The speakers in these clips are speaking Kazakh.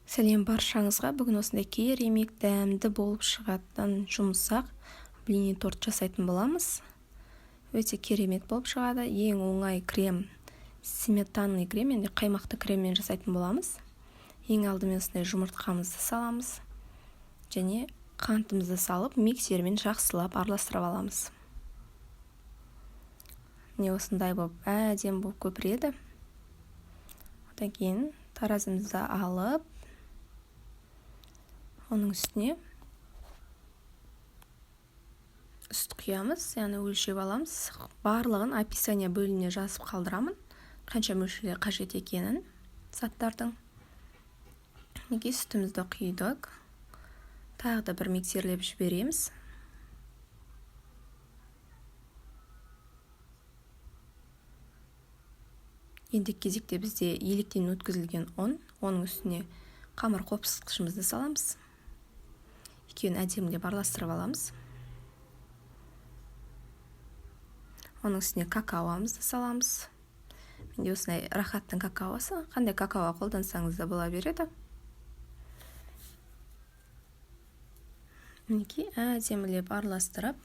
Сәлем баршаңызға. Бүгін осындай керемет дәмді болып шығатын жұмсақ блини торт жасайтын боламыз. Өте керемет болып шығады. Ең оңай крем, сметанный крем, енді қаймақты креммен жасайтын боламыз. Ең алдымен осындай жұмыртқамызды саламыз. Және қантымызды салып, миксермен жақсылап араластырып аламыз. Міне осындай болып, әдемі болып көпіреді. Одан кейін таразымызды алып, оның үстіне сүт құямыз, яғни өлшеп аламыз. Барлығын описание бөліміне жазып қалдырамын, қанша мөлшерде қажет екенін заттардың. Неге сүтімізді құйдық. Тағы да бір миксерлеп жібереміз. Енді кезекте бізде електен өткізілген оның үстіне қамыр қопсытқышымызды саламыз. Екеуін әдемілеп араластырып аламыз. Оның үстіне какаоамызды саламыз. Менде осындай рахаттың какаосы, қандай какао қолдансаңыз да бола береді. Мінекей әдемілеп араластырып,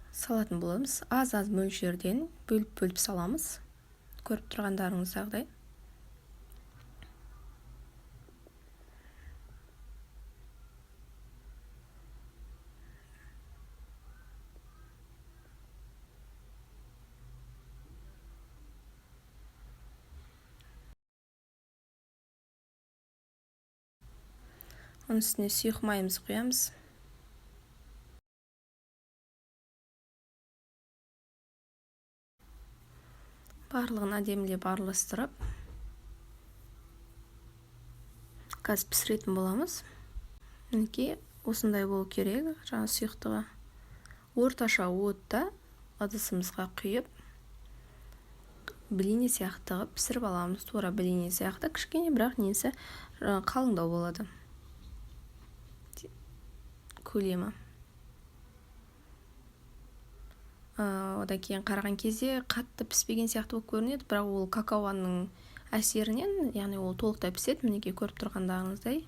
салатын боламыз. Аз-аз мөлшерден бөліп саламыз. Көріп тұрғандарыңыздағыдай. Оның үстіне сұйық майымызды құямыз. Барлығын әдемілеп араластырып, қазір пісіретін боламыз. Мінекей осындай болу керек, жаңа сұйықтығы. Орташа отта ыдысымызға құйып, блини сияқты пісіріп аламыз. Тура блини сияқты, кішкене, бірақ несі қалыңдау болады. Көлемі. Одан кейін қараған кезде қатты піспеген сияқты болып көрінеді, бірақ ол какаоның әсерінен, яғни ол толықтай піседі. Мінекей көріп тұрғандарыңыздай.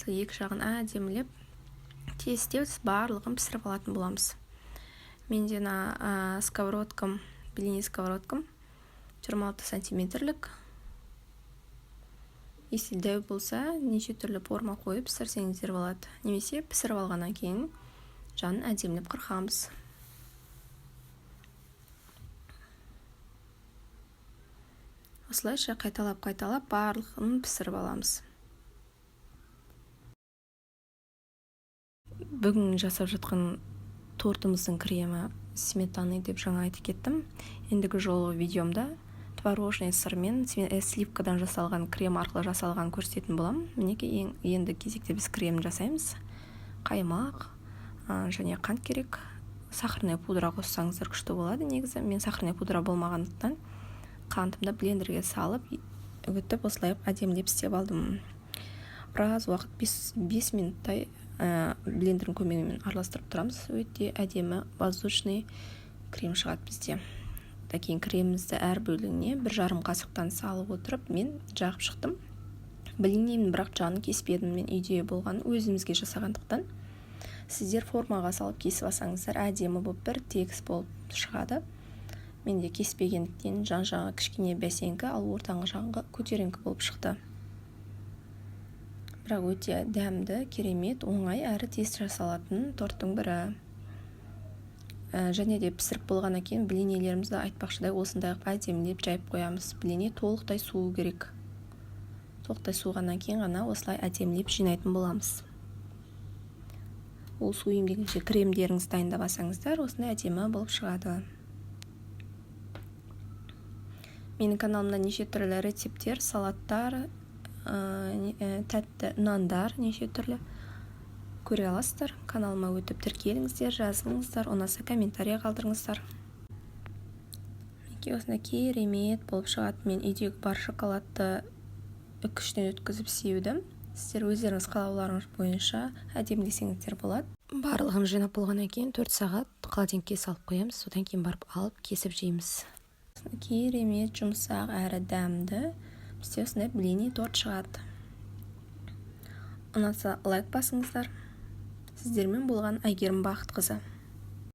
Екі жағын әдемілеп тез барлығын пісіріп алатын боламыз. Менде сковородкам, блини сковородкам 26 сантиметрлік. Если дәу болса, неше түрлі форма қойып пісірсеңіздер болады. Немесе пісіріп алғаннан кейін жанын әдемілеп қырқамыз. Осылайша қайталап барлығын пісіріп аламыз. Бүгін жасап жатқан тортымыздың кремі сметанный деп жаңа айтып кеттім. Ендігі жолы видеомда творожный сырмен сливкадан жасалған крем арқылы жасалған көрсететін болам. Мінекей енді кезекте біз крем жасаймыз. Қаймақ және қант керек. Сахарная пудра қоссаңыздар күшті болады. Негізі мен сахарная пудра болмағандықтан қантымды блендерге салып, өтіп осылай әдемілеп істеп алдым. Біраз уақыт 5 минуттай блендердің көмегімен араластырып тұрамыз. Өте әдемі воздушный крем шығады бізде. Одан кейін кремімізді әр бөлігіне 1,5 қасықтан салып отырып, мен жағып шықтым. Блиннен бірақ жанын кеспедім, мен үйде болған өзімізге жасағандықтан. Сіздер формаға салып кесіп алсаңыздар, әдемі болып бір тегіс болып шығады. Менде кеспегендіктен жан-жағы кішкене бәсеңкі, ал ортаңғы жағы көтеріңкі болып шықты. Бірақ өте дәмді, керемет, оңай әрі тез жасалатын торттың бірі. Және де пісіріп болғаннан кейін блинилерімізді айтпақшыдай осындай әдемілеп жайып қоямыз. Блини толықтай суы керек. Толықтай суғаннан кейін ғана осылай әдемілеп жинайтын боламыз. Ол су емдегенше кремдеріңіз дайындап алсаңыздар, осындай әдемі болып шығады. Менің каналымда неше түрлі рецептер, салаттар, тәтті нандар, неше түрлі көре аласыздар. Каналыма өтіп тіркеліңіздер, жазыңыздар, ұнаса комментария қалдырыңыздар. Осындай керемет болып шығады. Мен үйдегі бар шоколадты үккіштен өткізіп сеудім. Сіздер өздеріңіз қалауларыңыз бойынша әдемілесеңіздер болады. Барлығын жинап болғаннан кейін 4 сағат холодильникке салып қоямыз. Содан кейін барып алып кесіп жейміз. Керемет жұмсақ әрі дәмді бізде осындай блини торт шығады. Ұнатса лайк басыңыздар. Сіздермен болған Әйгерім Бақытқызы.